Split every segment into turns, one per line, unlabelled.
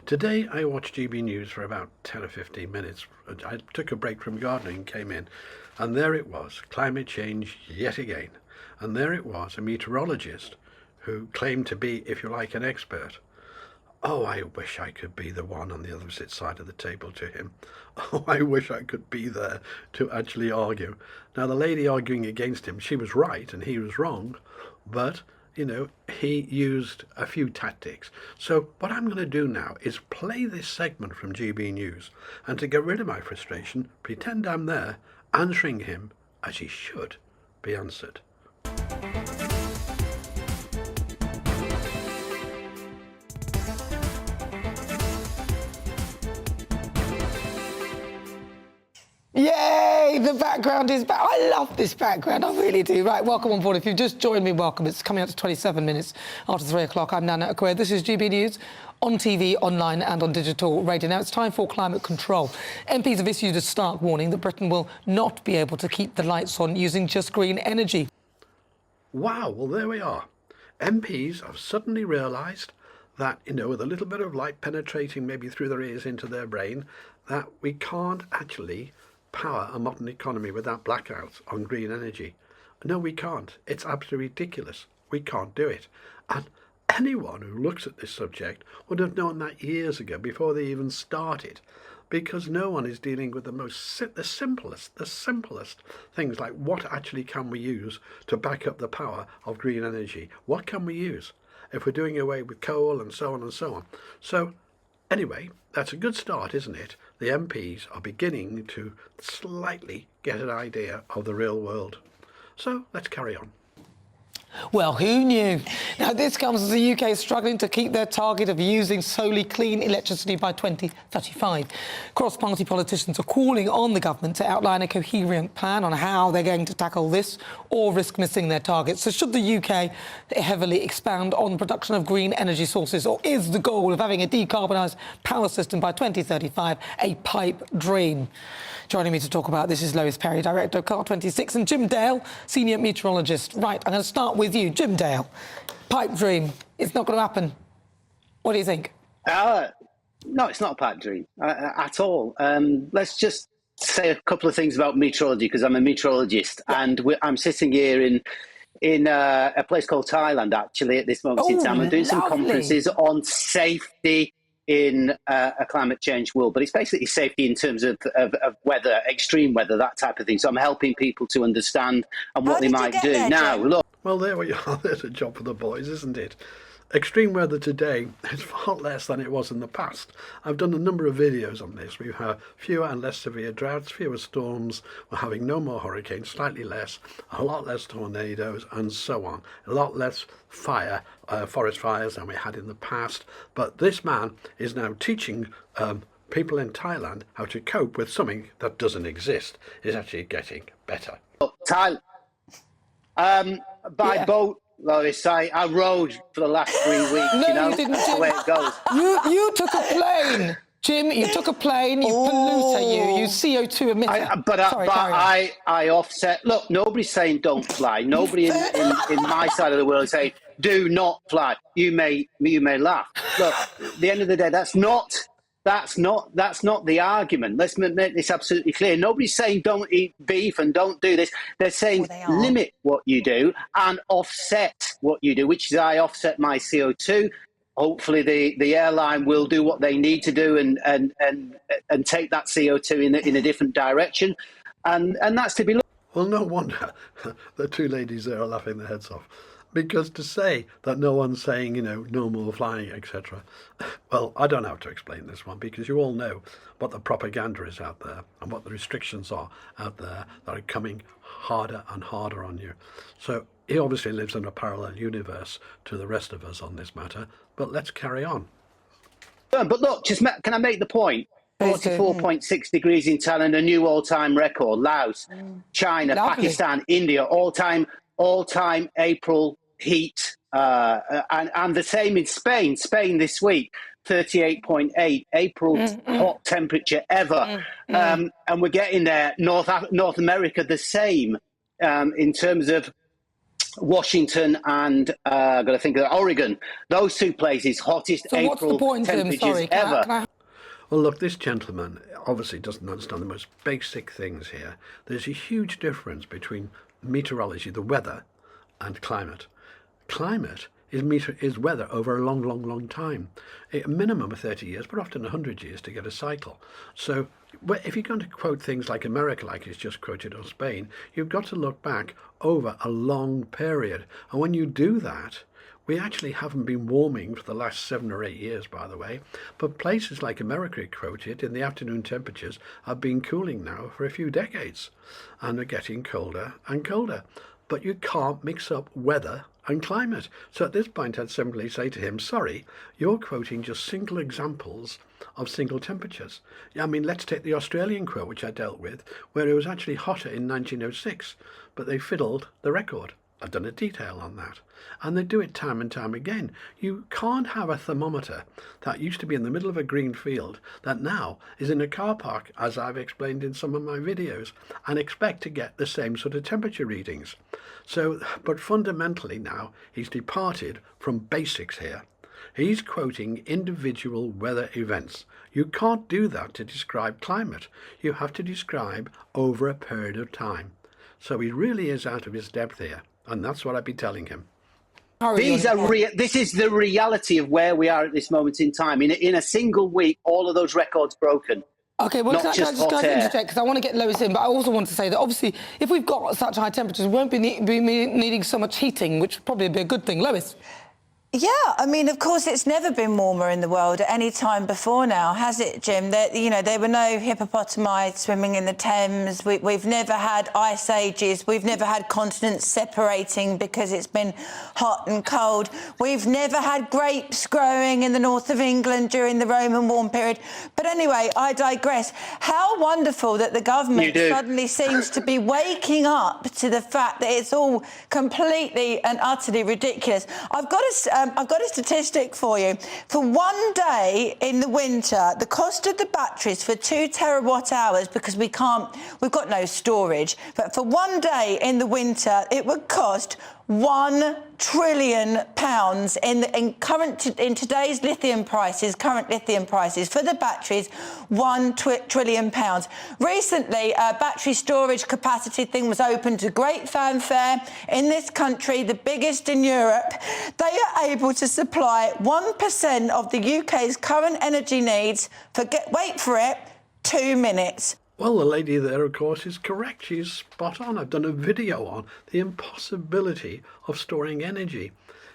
Today I watched GB News for about 10 or 15 minutes. I took a break from gardening, came in, and there it was, climate change yet again. And there it was, a meteorologist who claimed to be, if you like, an expert. Oh, I wish I could be the one on the other side of the table to him. Oh, I wish I could be there to actually argue. Now, the lady arguing against him, she was right and he was wrong, but he used a few tactics. So what I'm going to do now is play this segment from GB News, and to get rid of my frustration, pretend I'm there answering him as he should be answered.
Yay! The background is back. I love this background. I really do. Right, welcome on board. If you've just joined me, welcome. It's coming up to 27 minutes after 3 o'clock. I'm Nana Akwe. This is GB News on TV, online and on digital radio. Now, it's time for climate control. MPs have issued a stark warning that Britain will not be able to keep the lights on using just green energy.
Wow, well, there we are. MPs have suddenly realised that, with a little bit of light penetrating maybe through their ears into their brain, that we can't actually power a modern economy without blackouts on green energy. No, we can't. It's absolutely ridiculous. We can't do it. And anyone who looks at this subject would have known that years ago, before they even started, because no one is dealing with the simplest things, like what actually can we use to back up the power of green energy? What can we use if we're doing away with coal and so on and so on? So anyway, that's a good start, isn't it? The MPs are beginning to slightly get an idea of the real world. So let's carry on.
Well, who knew? Now, this comes as the UK is struggling to keep their target of using solely clean electricity by 2035. Cross-party politicians are calling on the government to outline a coherent plan on how they're going to tackle this or risk missing their targets. So should the UK heavily expand on the production of green energy sources, or is the goal of having a decarbonised power system by 2035 a pipe dream? Joining me to talk about this is Lois Perry, Director of Car26, and Jim Dale, Senior Meteorologist. Right, I'm going to start with you, Jim Dale. Pipe dream, it's not going to happen. What do you think?
No, it's not a pipe dream at all. Let's just say a couple of things about meteorology, because I'm a meteorologist, and I'm sitting here in a place called Thailand, actually, at this moment in time. I'm doing some conferences on safety in a climate change world, but it's basically safety in terms of weather, extreme weather, that type of thing. So I'm helping people to understand and what they might do. Now, look.
Well, there we are. There's a job for the boys, isn't it? Extreme weather today is far less than it was in the past. I've done a number of videos on this. We've had fewer and less severe droughts, fewer storms, we're having no more hurricanes, slightly less, a lot less tornadoes, and so on. A lot less forest fires than we had in the past. But this man is now teaching people in Thailand how to cope with something that doesn't exist. It's actually getting better.
Thailand, by boat, Lois, I rode for the last 3 weeks.
No, you didn't,
That's
Jim.
the way it goes.
You took a plane, Jim. You took a plane. You polluter. You CO2 emitter.
I offset. Look, nobody's saying don't fly. Nobody in my side of the world is saying do not fly. You may laugh. Look, at the end of the day, that's not the argument. Let's make this absolutely clear. Nobody's saying don't eat beef and don't do this. They're saying limit what you do and offset what you do, which is I offset my CO2. Hopefully the airline will do what they need to do and take that CO2 in a different direction. And that's to be looked.
Well, no wonder the two ladies there are laughing their heads off. Because to say that no one's saying, no more flying, etc. Well, I don't have to explain this one, because you all know what the propaganda is out there and what the restrictions are out there that are coming harder and harder on you. So he obviously lives in a parallel universe to the rest of us on this matter, but let's carry on.
But look, can I make the point? 44.6 degrees in Thailand, a new all-time record. Laos, China, Pakistan, India, all-time April heat, and the same in Spain. Spain this week, 38.8, April's hot temperature ever. And we're getting there. North America, the same in terms of Washington and I've got to think of Oregon. Those two places, hottest
So
April
what's the point, Jim?
temperatures
Sorry,
ever.
Well, look, this gentleman obviously doesn't understand the most basic things here. There's a huge difference between meteorology, the weather, and climate. Climate is weather over a long, long, long time. A minimum of 30 years, but often 100 years to get a cycle. So if you're going to quote things like America, like he's just quoted, or Spain, you've got to look back over a long period. And when you do that, we actually haven't been warming for the last 7 or 8 years, by the way, but places like America quoted in the afternoon temperatures have been cooling now for a few decades and are getting colder and colder. But you can't mix up weather and climate. So at this point, I'd simply say to him, sorry, you're quoting just single examples of single temperatures. I mean, let's take the Australian quote, which I dealt with, where it was actually hotter in 1906, but they fiddled the record. I've done a detail on that. And they do it time and time again. You can't have a thermometer that used to be in the middle of a green field that now is in a car park, as I've explained in some of my videos, and expect to get the same sort of temperature readings. So, but fundamentally now, he's departed from basics here. He's quoting individual weather events. You can't do that to describe climate. You have to describe over a period of time. So he really is out of his depth here. And that's what I'd be telling him.
This is the reality of where we are at this moment in time. In a single week, all of those records broken.
Okay, well, can I just interject, because I want to get Lois in, but I also want to say that obviously if we've got such high temperatures, we won't be needing so much heating, which would probably be a good thing. Lois?
Yeah, I mean, of course, it's never been warmer in the world at any time before now, has it, Jim? There were no hippopotami swimming in the Thames. We've never had ice ages. We've never had continents separating because it's been hot and cold. We've never had grapes growing in the north of England during the Roman warm period. But anyway, I digress. How wonderful that the government suddenly seems to be waking up to the fact that it's all completely and utterly ridiculous. I've got a statistic for you. For one day in the winter, the cost of the batteries for 2 terawatt hours, because we've got no storage, but for one day in the winter, it would cost £1 trillion in today's lithium prices, current lithium prices for the batteries, £1 trillion. Recently, a battery storage capacity thing was opened to great fanfare in this country, the biggest in Europe. They are able to supply 1% of the UK's current energy needs for, wait for it, 2 minutes.
Well, the lady there, of course, is correct. She's spot on. I've done a video on the impossibility of storing energy.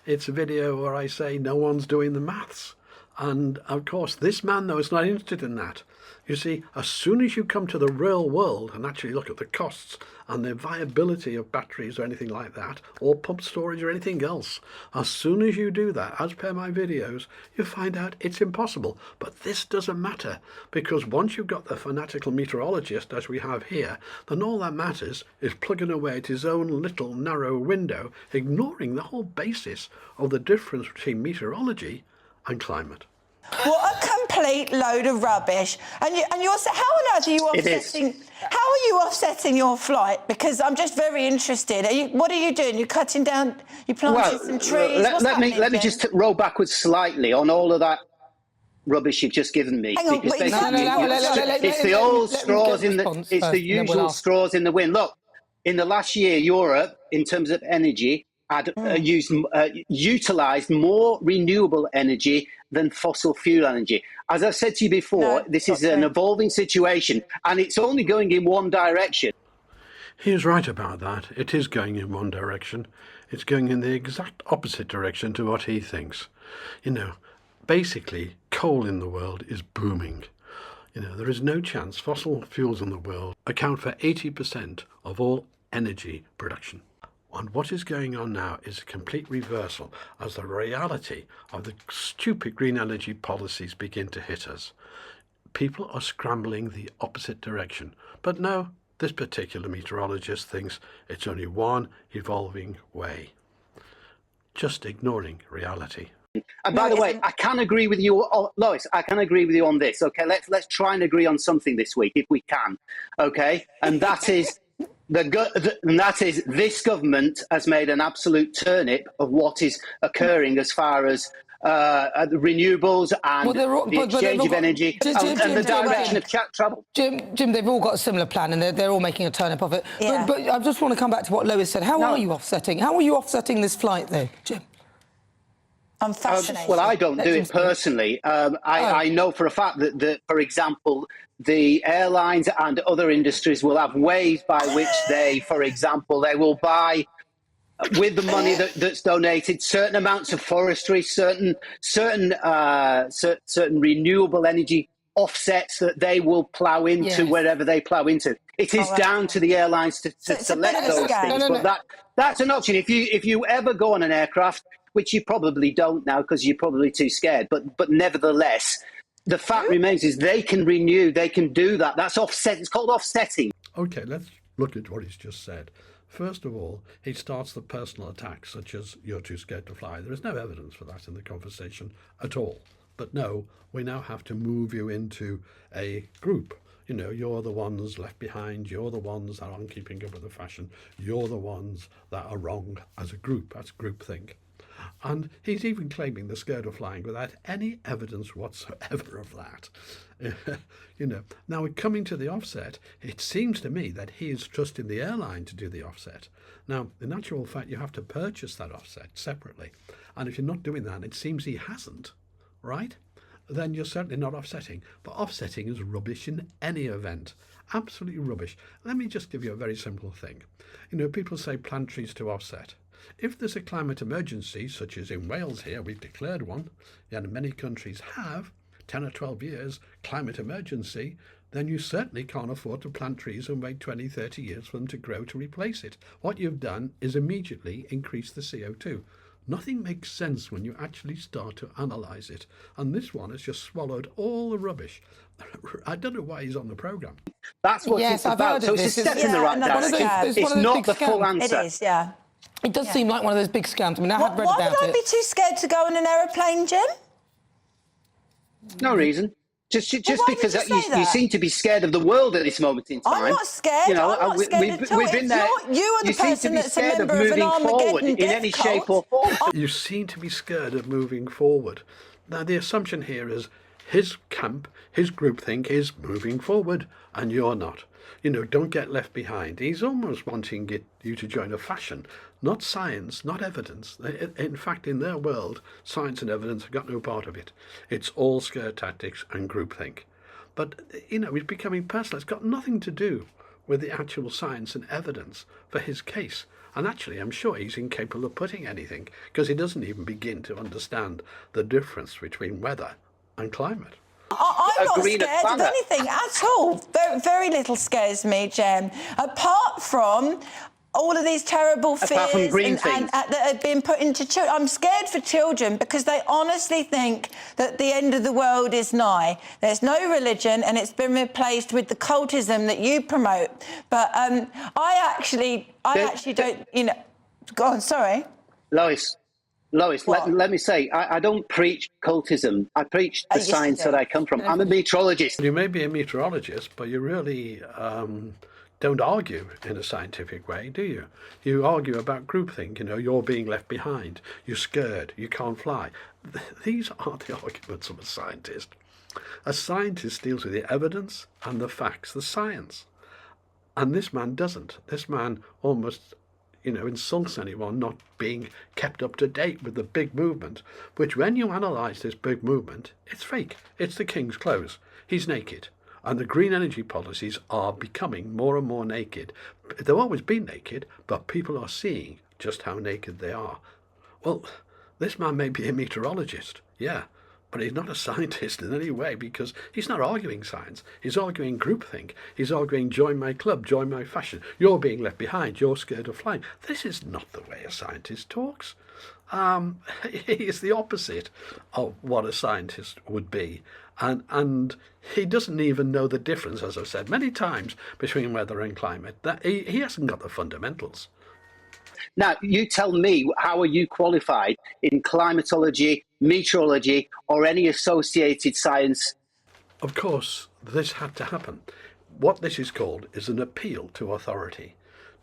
It's a video where I say no one's doing the maths. And, of course, this man, though, is not interested in that. You see, as soon as you come to the real world and actually look at the costs and the viability of batteries or anything like that, or pump storage or anything else, as soon as you do that, as per my videos, you find out it's impossible. But this doesn't matter, because once you've got the fanatical meteorologist, as we have here, then all that matters is plugging away at his own little narrow window, ignoring the whole basis of the difference between meteorology and climate.
What a complete load of rubbish! And you're how on earth are you offsetting? How are you offsetting your flight? Because I'm just very interested. What are you doing? You're cutting down. You planting some trees.
Let me just roll backwards slightly on all of that rubbish you've just given me.
Hang on,
because
it's
the old straws in the. It's the usual straws in the wind. Look, in the last year, Europe, in terms of energy, had utilised more renewable energy than fossil fuel energy. As I've said to you before, this is an evolving situation, and it's only going in one direction.
He is right about that. It is going in one direction. It's going in the exact opposite direction to what he thinks. You know, basically, coal in the world is booming. You know, there is no chance fossil fuels in the world account for 80% of all energy production. And what is going on now is a complete reversal as the reality of the stupid green energy policies begin to hit us. People are scrambling the opposite direction. But no, this particular meteorologist thinks it's only one evolving way. Just ignoring reality.
And by the way, I can agree with you, Lois. I can agree with you on this. Okay, let's try and agree on something this week if we can. Okay, and that is And that is, this government has made an absolute turnip of what is occurring as far as the renewables and the exchange of energy and the direction of travel.
Jim, they've all got a similar plan, and they're all making a turnip of it.
Yeah.
But I just want to come back to what Lois said. How are you offsetting? How are you offsetting this flight, though, Jim?
I'm fascinated.
Well, I don't do it personally. I know for a fact that, for example, the airlines and other industries will have ways by which they, for example, they will buy with the money that's donated certain amounts of forestry, certain renewable energy offsets that they will plough into wherever they plough into. It is down to the airlines to select those things. But that's an option. If you ever go on an aircraft, which you probably don't now because you're probably too scared, but nevertheless, the fact remains is they can renew, they can do that. That's offset. It's called offsetting.
Okay, let's look at what he's just said. First of all, he starts the personal attacks, such as "you're too scared to fly." There is no evidence for that in the conversation at all. But no, we now have to move you into a group. You know, you're the ones left behind, you're the ones that aren't keeping up with the fashion, you're the ones that are wrong as a group. That's groupthink. And he's even claiming they're scared of flying without any evidence whatsoever of that. You know, now coming to the offset, it seems to me that he is trusting the airline to do the offset. Now, in actual fact, you have to purchase that offset separately. And if you're not doing that, it seems he hasn't, right? Then you're certainly not offsetting. But offsetting is rubbish in any event. Absolutely rubbish. Let me just give you a very simple thing. You know, people say plant trees to offset. If there's a climate emergency, such as in Wales here, we've declared one, and many countries have, 10 or 12 years, climate emergency, then you certainly can't afford to plant trees and wait 20, 30 years for them to grow to replace it. What you've done is immediately increase the CO2. Nothing makes sense when you actually start to analyse it. And this one has just swallowed all the rubbish. I don't know why he's on the programme.
That's what it's about. So it's a step in the right direction. It's not the full answer.
It is, yeah.
It does seem like one of those big scams. I mean, I have read about it.
Why would I be too scared to go on an aeroplane, Jim?
No reason. Just because you seem to be scared of the world at this moment in time.
I'm not scared. I'm not scared at all.
We've been there.
You are the person that's a member of an Armageddon
in any shape or form.
You seem to be scared of moving forward. Now, the assumption here is his camp, his groupthink is moving forward, and you're not. You know, don't get left behind. He's almost wanting you to join a fashion, not science, not evidence. In fact, in their world, science and evidence have got no part of it. It's all scare tactics and groupthink. But, you know, it's becoming personal. It's got nothing to do with the actual science and evidence for his case. And actually, I'm sure he's incapable of putting anything, because he doesn't even begin to understand the difference between weather and climate.
I'm not scared of anything at all. Very, very little scares me, Jem. Apart from all of these terrible fears that have been put into children. I'm scared for children because they honestly think that the end of the world is nigh. There's no religion and it's been replaced with the cultism that you promote. But I actually don't, you know... Go on, sorry.
Lois, let me say, I don't preach cultism. I preach the science that I come from. I'm a meteorologist.
You may be a meteorologist, but you really don't argue in a scientific way, do you? You argue about groupthink, you know, you're being left behind, you're scared, you can't fly. These aren't the arguments of a scientist. A scientist deals with the evidence and the facts, the science. And this man doesn't. This man almost, you know, insults anyone not being kept up to date with the big movement, which when you analyse this big movement, it's fake. It's the king's clothes. He's naked. And the green energy policies are becoming more and more naked. They've always been naked, but people are seeing just how naked they are. Well, this man may be a meteorologist, yeah, but he's not a scientist in any way, because he's not arguing science. He's arguing groupthink. He's arguing join my club, join my fashion. You're being left behind. You're scared of flying. This is not the way a scientist talks. He is the opposite of what a scientist would be. And he doesn't even know the difference, as I've said many times, between weather and climate. That he hasn't got the fundamentals.
Now, you tell me, how are you qualified in climatology, meteorology, or any associated science?
Of course, this had to happen. What this is called is an appeal to authority.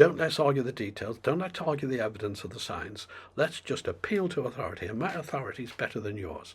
Don't let's argue the details. Don't let's argue the evidence of the science. Let's just appeal to authority, and my authority is better than yours.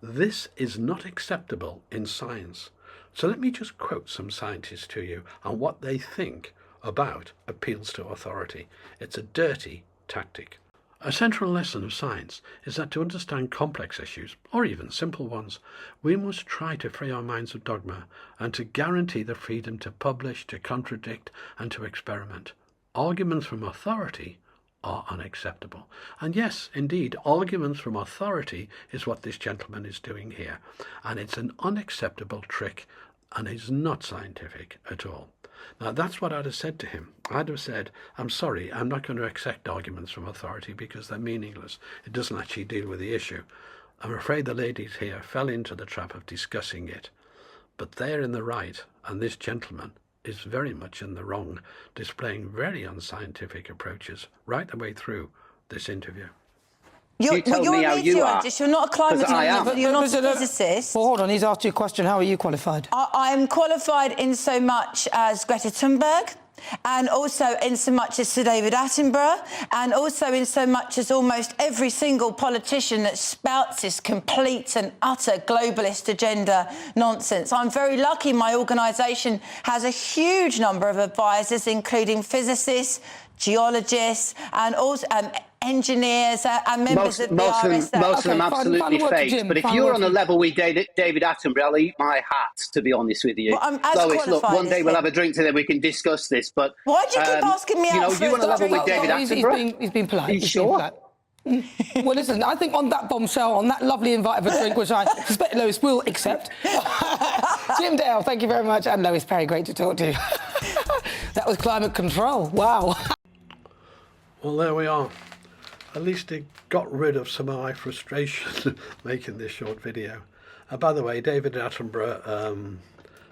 This is not acceptable in science. So let me just quote some scientists to you and what they think about appeals to authority. It's a dirty tactic. A central lesson of science is that to understand complex issues, or even simple ones, we must try to free our minds of dogma and to guarantee the freedom to publish, to contradict, and to experiment. Arguments from authority are unacceptable. And yes, indeed, arguments from authority is what this gentleman is doing here. And it's an unacceptable trick and is not scientific at all. Now, that's what I'd have said to him. I'd have said, I'm sorry, I'm not going to accept arguments from authority because they're meaningless. It doesn't actually deal with the issue. I'm afraid the ladies here fell into the trap of discussing it. But they're in the right, and this gentleman is very much in the wrong, displaying very unscientific approaches right the way through this interview.
You tell me how you are.
You're not a climate
Because I am.
you're not a physicist.
Well, hold on, he's asked you a question. How are you qualified?
I'm qualified in so much as Greta Thunberg, and also in so much as Sir David Attenborough, and also in so much as almost every single politician that spouts this complete and utter globalist agenda nonsense. I'm very lucky my organisation has a huge number of advisors, including physicists, geologists, and also engineers and members of the RSA.
Most of them absolutely
final word to
faked.
Jim,
But if
final
you're
word
on
to
a
Jim.
level with David Attenborough, I'll eat my hat, to be honest with you.
Well, I'm as
Lois, look,
qualified
one day
as
we'll
him.
have a drink together, we can discuss this. But
Why do you keep asking me out
you know,
for
you on a level
drink?
with David Attenborough?
He's been polite.
Are you
He's
sure?
been polite. Well, listen, I think on that bombshell, on that lovely invite of a drink, which I suspect Lois will accept. Jim Dale, thank you very much, and Lois Perry, great to talk to you. That was climate control. Wow.
Well, there we are. At least it got rid of some of my frustration making this short video. By the way, David Attenborough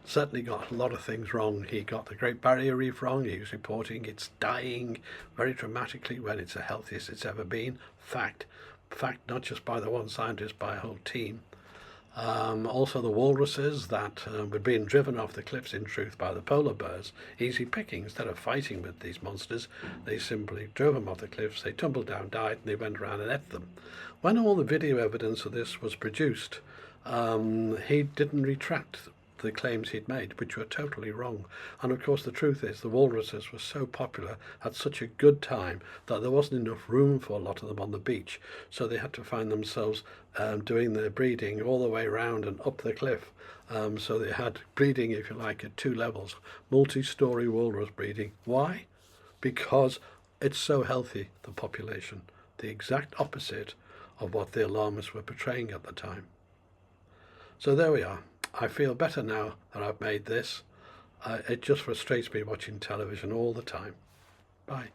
certainly got a lot of things wrong. He got the Great Barrier Reef wrong. He was reporting it's dying very dramatically when it's the healthiest it's ever been. Fact, not just by the one scientist, by a whole team. Also the walruses that were being driven off the cliffs, in truth, by the polar bears. Easy picking. Instead of fighting with these monsters, they simply drove them off the cliffs, they tumbled down, died, and they went around and ate them. When all the video evidence of this was produced, he didn't retract the claims he'd made, which were totally wrong. And of course the truth is the walruses were so popular, had such a good time, that there wasn't enough room for a lot of them on the beach, so they had to find themselves doing their breeding all the way around and up the cliff. So they had breeding, if you like, at two levels, multi-story walrus breeding. Why? Because it's so healthy, the population, the exact opposite of what the alarmists were portraying at the time. So there we are. I feel better now that I've made this. It just frustrates me watching television all the time. Bye.